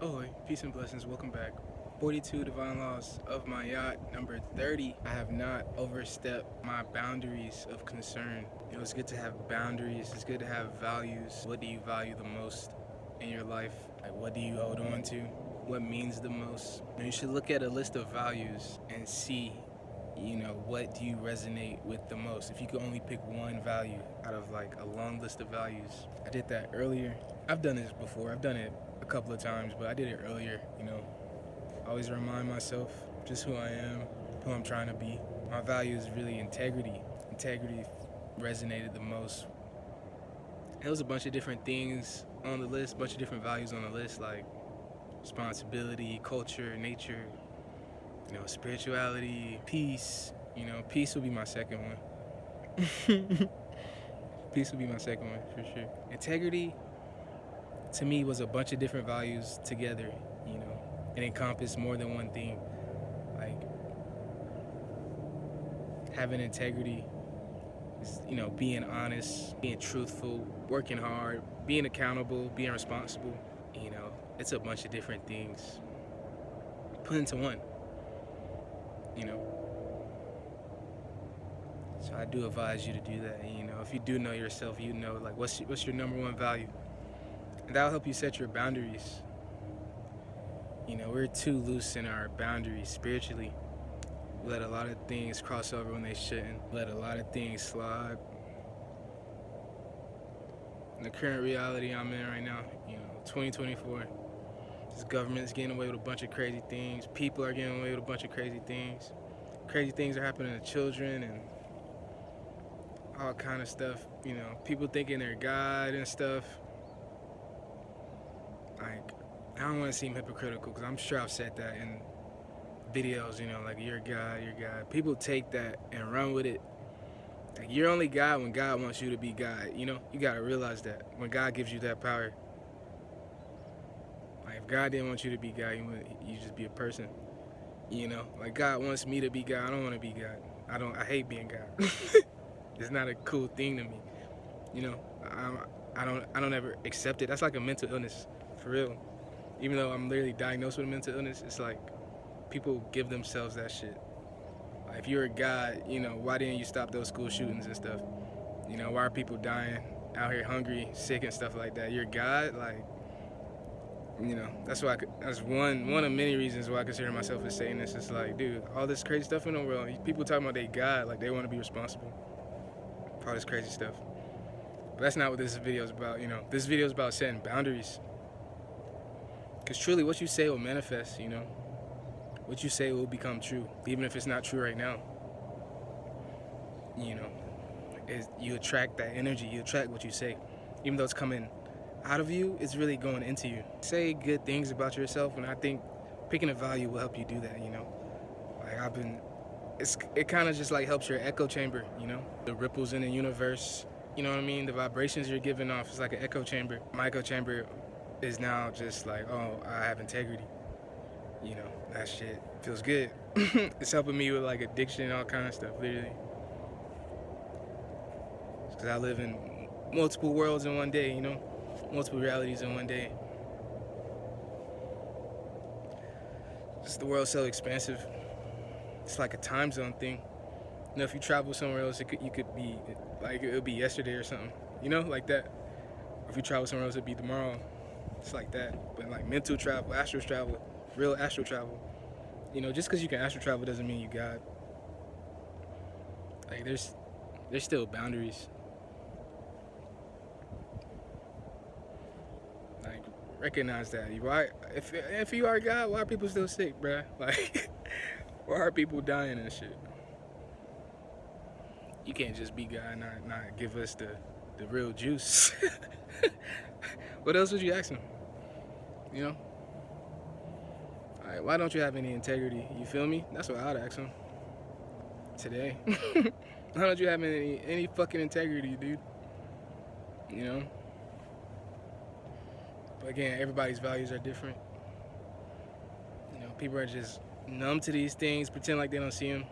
Oh, peace and blessings. Welcome back. 42 Divine Laws of my yacht. Number 30. I have not overstepped my boundaries of concern. It's good to have boundaries. It's good to have values. What do you value the most in your life? Like, what do you hold on to? What means the most? You should look at a list of values and see, what do you resonate with the most? If you could only pick one value out of like a long list of values. I did that earlier. I've done this before. I've done it a couple of times, but I did it earlier. I always remind myself just who I am, who I'm trying to be. My value is really integrity. Integrity resonated the most. There was a bunch of different things on the list, a bunch of different values on the list, like responsibility, culture, nature, spirituality, peace. Peace will be my second one. Peace will be my second one for sure. Integrity, to me, was a bunch of different values together. It encompassed more than one thing. Like having integrity is, being honest, being truthful, working hard, being accountable, being responsible. It's a bunch of different things put into one. So I do advise you to do that. If you do know yourself, like what's your number one value, and that'll help you set your boundaries. We're too loose in our boundaries spiritually. We let a lot of things cross over when they shouldn't. Let a lot of things slide. In the current reality I'm in right now, 2024, this government's getting away with a bunch of crazy things. People are getting away with a bunch of crazy things. Crazy things are happening to children and all kind of stuff. People thinking they're God and stuff. Like, I don't want to seem hypocritical because I'm sure I've said that in videos, like you're God, you're God. People take that and run with it. Like, you're only God when God wants you to be God. You gotta realize that when God gives you that power. Like, if God didn't want you to be God, you just be a person. Like God wants me to be God. I don't want to be God. I hate being God. It's not a cool thing to me. I don't ever accept it. That's like a mental illness, for real. Even though I'm literally diagnosed with a mental illness, it's like people give themselves that shit. Like, if you're a God, why didn't you stop those school shootings and stuff? Why are people dying out here hungry, sick and stuff like that? You're God, like, that's why that's one of many reasons why I consider myself a Satanist. It's like, dude, all this crazy stuff in the world, people talking about they God, like they want to be responsible for all this crazy stuff. But that's not what this video is about. This video is about setting boundaries. Because truly, what you say will manifest. What you say will become true, even if it's not true right now. You attract that energy. You attract what you say, even though it's coming out of you, it's really going into you. Say good things about yourself, and I think picking a value will help you do that. Like it kind of just like helps your echo chamber. The ripples in the universe. You know what I mean? The vibrations you're giving off is like an echo chamber. My echo chamber is now just like, oh, I have integrity. That shit feels good. It's helping me with like addiction and all kind of stuff, literally. Because I live in multiple worlds in one day, multiple realities in one day. Just the world's so expansive. It's like a time zone thing. If you travel somewhere else, you could be like, it would be yesterday or something. Like that. Or if you travel somewhere else, it'd be tomorrow. It's like that. But like mental travel, astral travel, real astral travel. Just because you can astral travel doesn't mean you God. Like there's still boundaries. Like, recognize that. Why, if you are God, why are people still sick, bruh? Like, why are people dying and shit? You can't just be God and not give us the real juice. What else would you ask him? Alright, why don't you have any integrity? You feel me? That's what I'd ask him. Today. Why don't you have any fucking integrity, dude? But again, everybody's values are different. People are just numb to these things, pretend like they don't see them.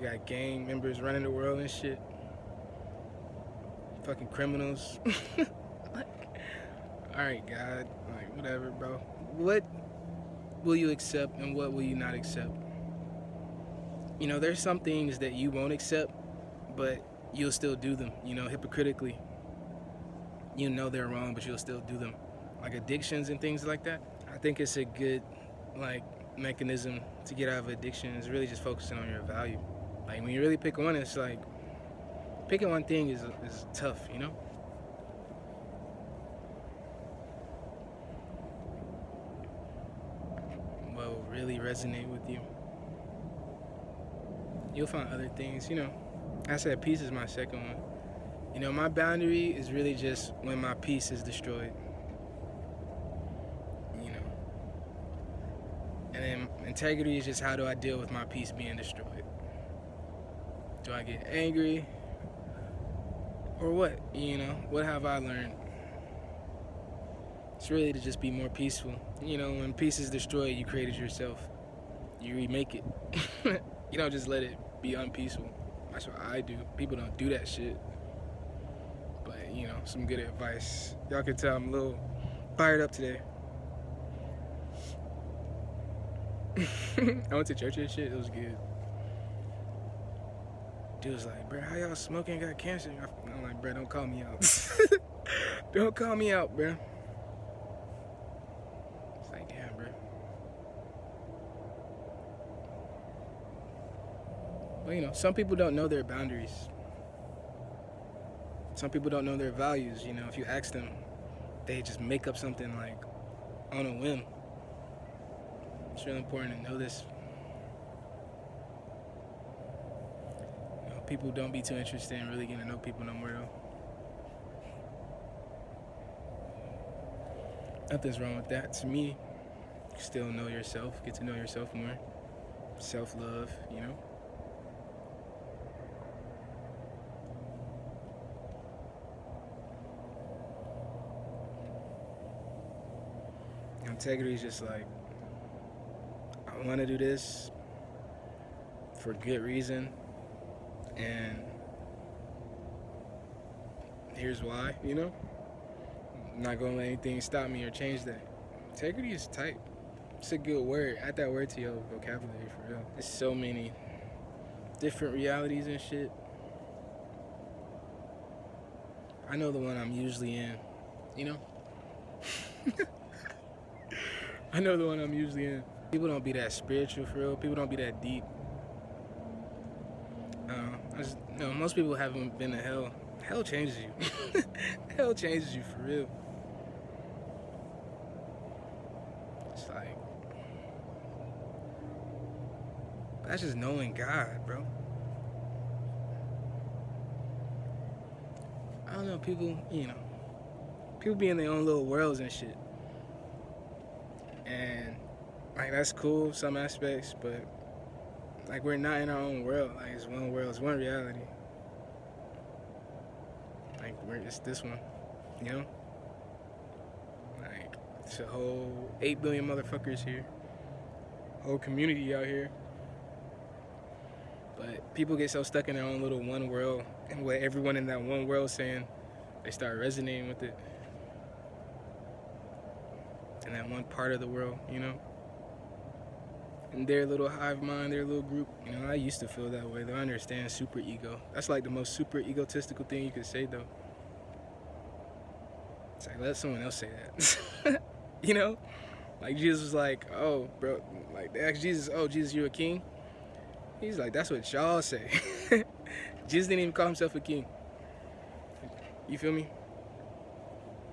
You got gang members running the world and shit. Fucking criminals. Alright, God, like, whatever, bro. What will you accept and what will you not accept? You know, there's some things that you won't accept, but you'll still do them, you know, hypocritically. You know they're wrong, but you'll still do them. Like addictions and things like that. I think it's a good, like, mechanism to get out of addiction is really just focusing on your value. Like, when you really pick one, it's like, picking one thing is tough, you know? What will really resonate with you? You'll find other things, you know. I said peace is my second one. You know, my boundary is really just when my peace is destroyed. You know. And then integrity is just how do I deal with my peace being destroyed? Do I get angry? Or what? You know, what have I learned? It's really to just be more peaceful. You know, when peace is destroyed, you create it yourself. You remake it. You don't just let it be unpeaceful. That's what I do. People don't do that shit. But, you know, some good advice. Y'all can tell I'm a little fired up today. I went to church and shit. It was good. Dude was like, bro, how y'all smoking got cancer? I'm like, bro, don't call me out. Don't call me out, bro. It's like, damn, bro. Well, you know, some people don't know their boundaries. Some people don't know their values. You know, if you ask them, they just make up something like on a whim. It's really important to know this. You know, people don't be too interested in really getting to know people no more, though. Nothing's wrong with that. To me, you still know yourself, get to know yourself more. Self-love, you know. Integrity is just like, I want to do this for good reason, and here's why, you know? I'm not going to let anything stop me or change that. Integrity is tight. It's a good word. Add that word to your vocabulary, for real. There's so many different realities and shit. I know the one I'm usually in, you know? I know the one I'm usually in. People don't be that spiritual, for real. People don't be that deep. Most people haven't been to hell. Hell changes you. Hell changes you, for real. It's like, that's just knowing God, bro. I don't know, people, you know, people be in their own little worlds and shit. And, like, that's cool, some aspects, but, like, we're not in our own world. Like, it's one world, it's one reality. Like, it's this one, you know? Like, it's a whole 8 billion motherfuckers here. Whole community out here. But people get so stuck in their own little one world, and what everyone in that one world is saying, they start resonating with it. In that one part of the world, you know? In their little hive mind, their little group. You know, I used to feel that way, though. I understand super ego. That's like the most super egotistical thing you could say, though. It's like, let someone else say that. You know? Like, Jesus was like, oh, bro. Like, they asked Jesus, oh, Jesus, you a king? He's like, that's what y'all say. Jesus didn't even call himself a king. You feel me?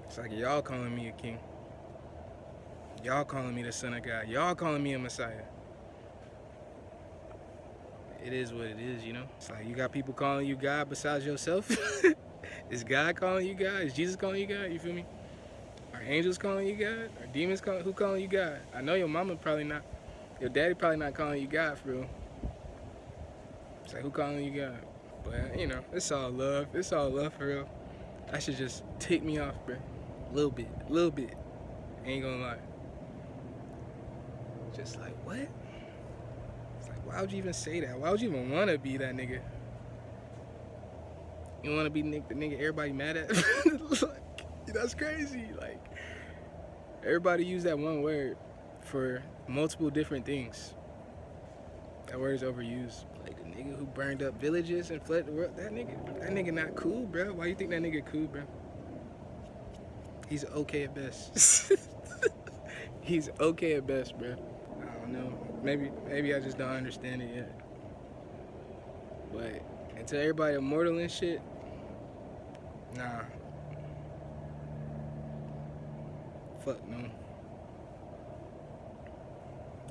It's like, y'all calling me a king. Y'all calling me the son of God. Y'all calling me a Messiah. It is what it is, you know? It's like, you got people calling you God besides yourself? Is God calling you God? Is Jesus calling you God? You feel me? Are angels calling you God? Are demons who calling you God? I know your mama probably not. Your daddy probably not calling you God, for real. It's like, who calling you God? But, you know, it's all love. It's all love, for real. That should just tick me off, bro. A little bit. Ain't gonna lie. Just like, what? It's like, why would you even say that? Why would you even want to be that nigga? You want to be the nigga everybody mad at? Like, that's crazy. Like, Everybody use that one word for multiple different things. That word is overused. Like the nigga who burned up villages and fled the world. That nigga not cool, bro. Why you think that nigga cool, bro? He's okay at best. He's okay at best, bro. I don't know. Maybe I just don't understand it yet. But until everybody immortal and shit, nah. Fuck no.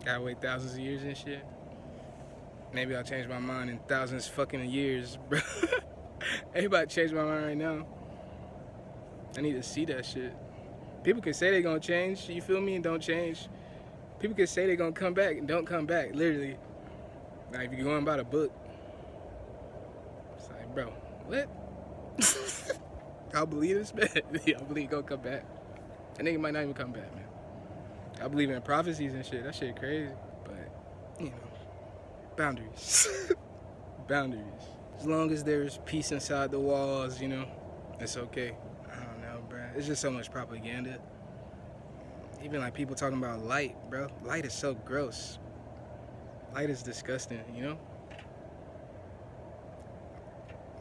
Gotta wait thousands of years and shit. Maybe I'll change my mind in thousands fucking years, bro. Everybody change my mind right now. I need to see that shit. People can say they're gonna change, you feel me, and don't change. People can say they're gonna come back and don't come back, literally. Like, if you're going by the book, it's like, bro, what? Y'all believe this, man? Y'all believe he gonna come back? That nigga might not even come back, man. I believe in prophecies and shit. That shit crazy. But, you know, boundaries. Boundaries. As long as there's peace inside the walls, you know, it's okay. I don't know, bro. It's just so much propaganda. Even like people talking about light, bro. Light is so gross. Light is disgusting, you know?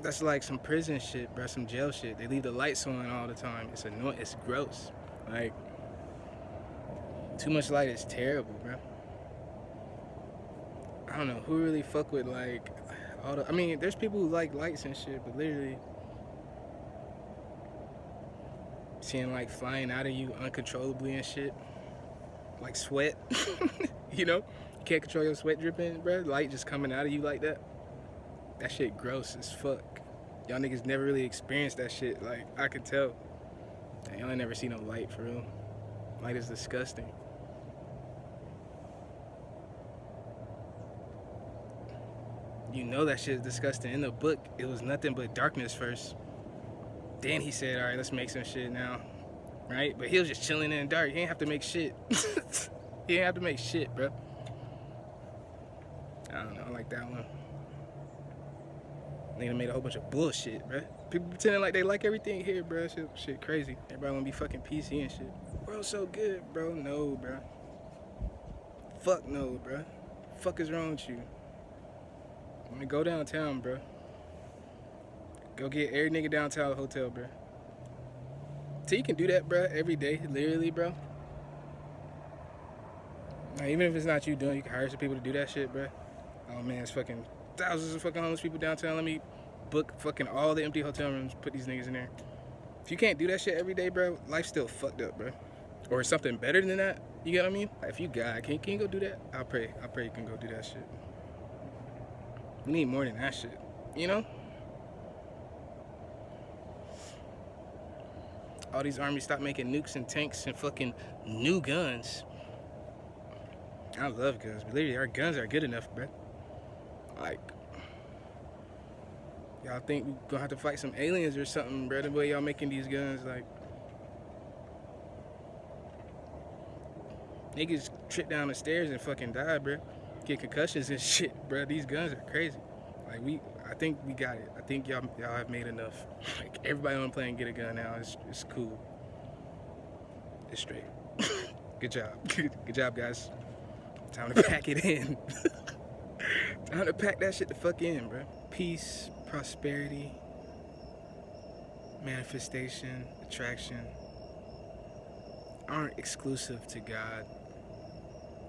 That's like some prison shit, bro. Some jail shit. They leave the lights on all the time. It's annoying. It's gross. Like, too much light is terrible, bro. I don't know who really fuck with like all the. I mean, there's people who like lights and shit, but literally seeing like flying out of you uncontrollably and shit, like sweat. You know, you can't control your sweat dripping, bro. Light just coming out of you like that. That shit gross as fuck. Y'all niggas never really experienced that shit. Like, I could tell. Y'all ain't never seen no light for real. Light is disgusting. You know that shit is disgusting. In the book, it was nothing but darkness first. Then he said, all right, let's make some shit now. Right? But he was just chilling in the dark. He ain't have to make shit. He ain't have to make shit, bro. I don't know. I like that one. Nigga made a whole bunch of bullshit, bro. People pretending like they like everything here, bro. Shit crazy. Everybody wanna be fucking PC and shit. World's so good, bro. No, bro. Fuck no, bro. Fuck is wrong with you? I mean, go downtown, bro. Go get every nigga downtown a hotel, bro. So you can do that, bro, every day, literally, bro. Now, even if it's not you doing it, you can hire some people to do that shit, bro. Oh man, it's fucking thousands of fucking homeless people downtown. Let me book fucking all the empty hotel rooms, put these niggas in there. If you can't do that shit every day, bro, life's still fucked up, bro. Or something better than that, you get what I mean? If you God, can you go do that? I pray you can go do that shit. We need more than that shit, you know? All these armies stop making nukes and tanks and fucking new guns. I love guns, but literally our guns are good enough, bro. Like, y'all think we gonna have to fight some aliens or something, bro? The way y'all making these guns, like, niggas trip down the stairs and fucking die, bro. Get concussions and shit, bro. These guns are crazy. Like, I think we got it. I think y'all have made enough. Like, everybody on the plane get a gun now. It's cool. It's straight. Good job. Good job, guys. Time to pack it in. Time to pack that shit the fuck in, bro. Peace, prosperity, manifestation, attraction aren't exclusive to God.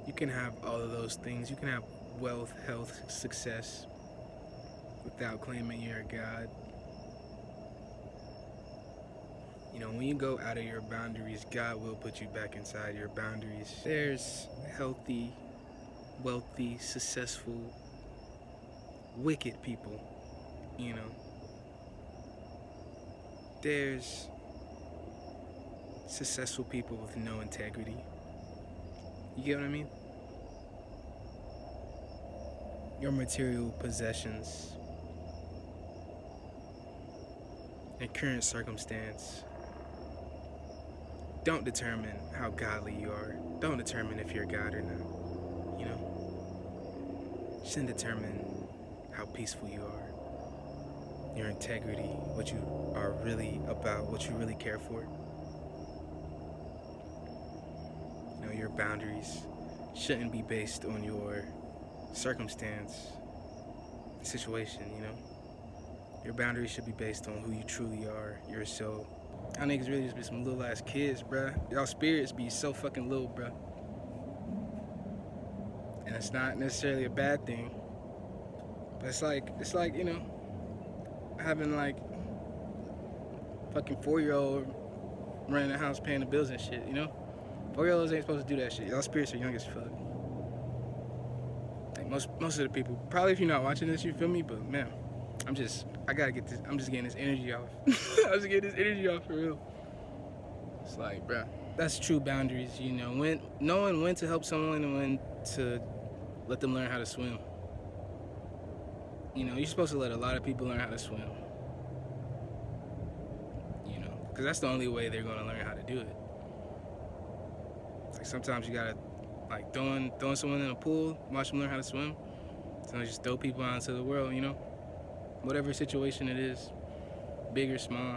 You can have all of those things. You can have wealth, health, success without claiming you're a God. You know, when you go out of your boundaries, God will put you back inside your boundaries. There's healthy, wealthy, successful, wicked people, you know. There's successful people with no integrity. You get what I mean? Your material possessions and current circumstance don't determine how godly you are. Don't determine if you're God or not. You know? Shouldn't determine how peaceful you are. Your integrity, what you are really about, what you really care for. your boundaries shouldn't be based on your circumstance, situation, you know? Your boundaries should be based on who you truly are, your soul. Y'all niggas really just be some little ass kids, bruh. Y'all spirits be so fucking little, bruh. And it's not necessarily a bad thing. But it's like, you know, having like fucking 4-year-old running the house paying the bills and shit, you know? 4-year-olds ain't supposed to do that shit. Y'all spirits are young as fuck. Like most of the people, probably if you're not watching this, you feel me? But man, I'm just getting this energy off. I'm just getting this energy off for real. It's like, bruh, that's true boundaries, you know, knowing when to help someone and when to let them learn how to swim. You know, you're supposed to let a lot of people learn how to swim. You know, because that's the only way they're going to learn how to do it. Like sometimes you gotta, like throwing someone in a pool, watch them learn how to swim. Sometimes just throw people out into the world, you know? Whatever situation it is, big or small,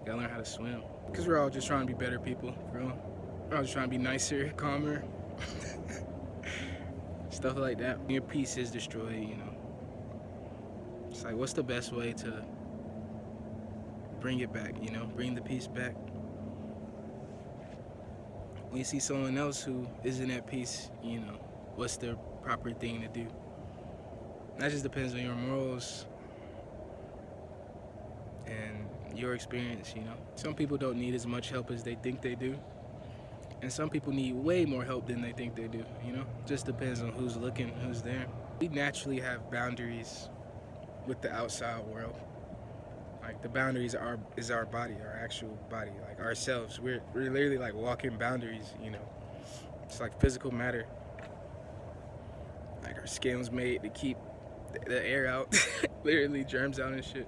you gotta learn how to swim. Because we're all just trying to be better people, for real. We're all just trying to be nicer, calmer. Stuff like that. Your peace is destroyed, you know. It's like, what's the best way to bring it back, you know? Bring the peace back. When you see someone else who isn't at peace, you know, what's the proper thing to do? That just depends on your morals and your experience, you know. Some people don't need as much help as they think they do. And some people need way more help than they think they do, you know? Just depends on who's looking, who's there. We naturally have boundaries with the outside world. Like the boundaries is our body, our actual body, like ourselves. We're literally like walking boundaries, you know? It's like physical matter. Like our skin was made to keep the air out, literally germs out and shit.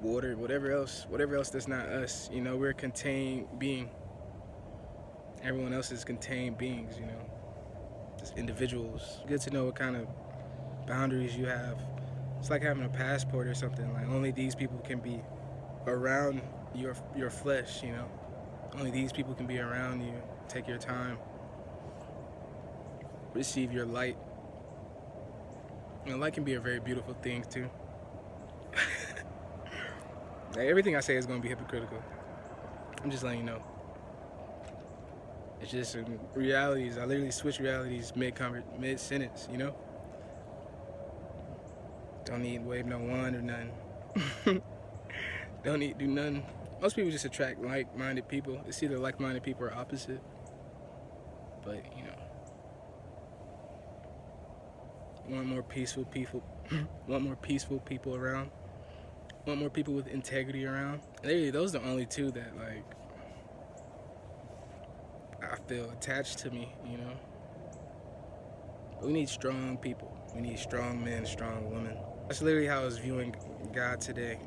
Water, whatever else that's not us, you know, we're a contained being. Everyone else is contained beings, you know, just individuals. Good to know what kind of boundaries you have. It's like having a passport or something. Like only these people can be around your flesh, you know. Only these people can be around you. Take your time. Receive your light. You know, light can be a very beautiful thing too. Like, everything I say is gonna be hypocritical. I'm just letting you know. It's just realities. I literally switch realities mid-sentence, you know? Don't need wave no one or nothing. Don't need do nothing. Most people just attract like-minded people. It's either like-minded people or opposite. But, you know. Want more peaceful people. Want more peaceful people around. Want more people with integrity around. Literally, those are the only two that, like, I feel attached to me, you know? But we need strong people. We need strong men, strong women. That's literally how I was viewing God today.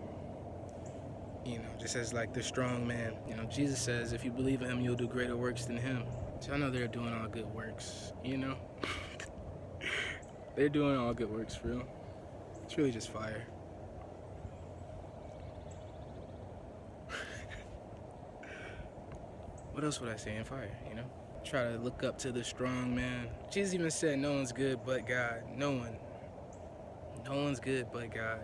You know, just as like the strong man. You know, Jesus says, if you believe in him, you'll do greater works than him. So I know they're doing all good works, you know? They're doing all good works, for real. It's really just fire. What else would I say in fire, you know? Try to look up to the strong man. Jesus even said no one's good but God. No one. No one's good but God.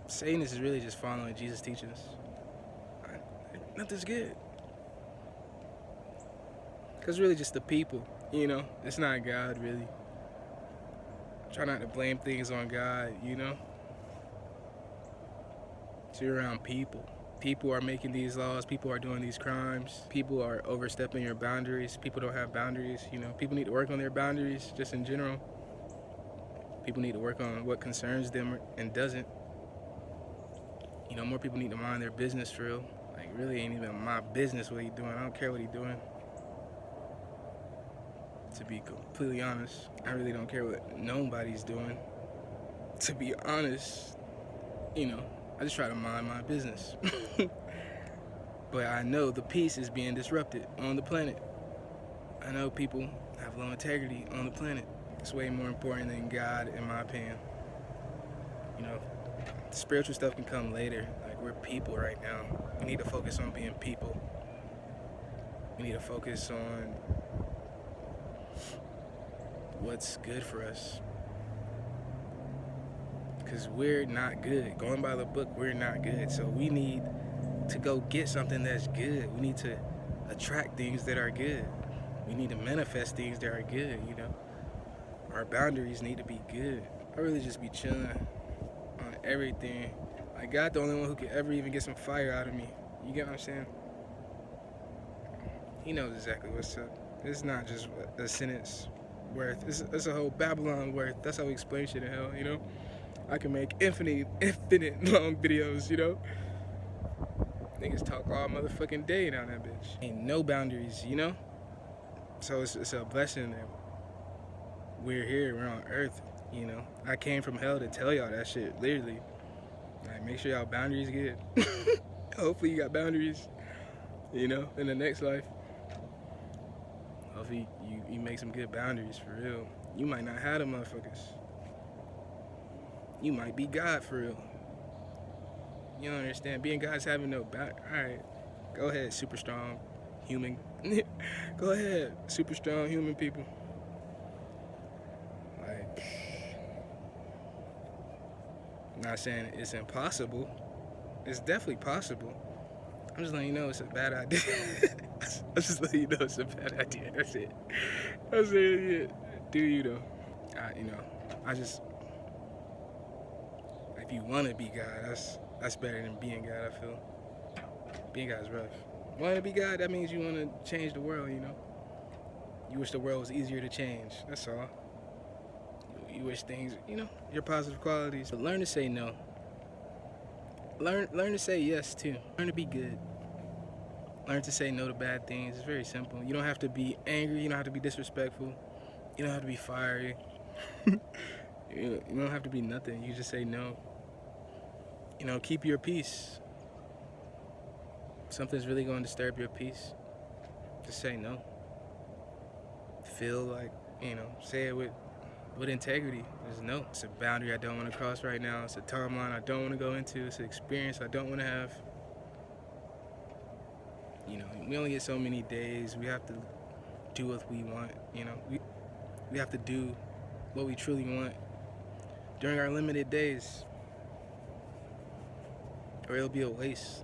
Saying this is really just following Jesus' teachings. Nothing's good. Because really just the people, you know? It's not God, really. Try not to blame things on God, you know? So you're around people. People are making these laws. People are doing these crimes. People are overstepping your boundaries. People don't have boundaries, you know? People need to work on their boundaries, just in general. People need to work on what concerns them and doesn't. You know, more people need to mind their business, for real. Like, really ain't even my business what he's doing. I don't care what he's doing. To be completely honest, I really don't care what nobody's doing. To be honest, you know, I just try to mind my business. But I know the peace is being disrupted on the planet. I know people have low integrity on the planet. It's way more important than God, in my opinion. You know, the spiritual stuff can come later. Like, we're people right now. We need to focus on being people. We need to focus on what's good for us. Because we're not good. Going by the book, we're not good. So we need to go get something that's good. We need to attract things that are good. We need to manifest things that are good, you know. Our boundaries need to be good. I really just be chilling on everything. Like, God the only one who could ever even get some fire out of me. You get what I'm saying? He knows exactly what's up. It's not just a sentence worth. It's a whole Babylon worth. That's how we explain shit in hell, you know? I can make infinite long videos, you know? Niggas talk all motherfucking day down that bitch. Ain't no boundaries, you know? So it's a blessing that we're here, we're on earth, you know? I came from hell to tell y'all that shit, literally. Like, make sure y'all boundaries good. Hopefully you got boundaries, you know, in the next life. Hopefully you make some good boundaries for real. You might not have them motherfuckers. You might be God for real. You don't understand. Being God's having no bound. Alright, go ahead, super strong human. Go ahead, super strong human people. Like, I'm not saying it's impossible. It's definitely possible. I'm just letting you know it's a bad idea. I'm just letting you know it's a bad idea. That's it. That's it. Do you though? If you want to be God, that's better than being God, I feel. Being God is rough. Want to be God, that means you want to change the world, you know? You wish the world was easier to change, that's all. You wish things, you know, your positive qualities. But learn to say no. Learn to say yes, too. Learn to be good. Learn to say no to bad things. It's very simple. You don't have to be angry. You don't have to be disrespectful. You don't have to be fiery. You don't have to be nothing. You just say no. You know, keep your peace. If something's really going to disturb your peace, just say no. Feel like, you know, say it with integrity. There's no. It's a boundary I don't want to cross right now. It's a timeline I don't want to go into. It's an experience I don't want to have. You know, we only get so many days. We have to do what we want, you know. We have to do what we truly want during our limited days, or it'll be a waste.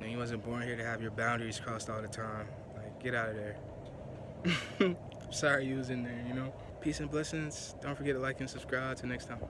And you wasn't born here to have your boundaries crossed all the time. Like, get out of there. Sorry you was in there, you know. Peace and blessings. Don't forget to like and subscribe. Till next time.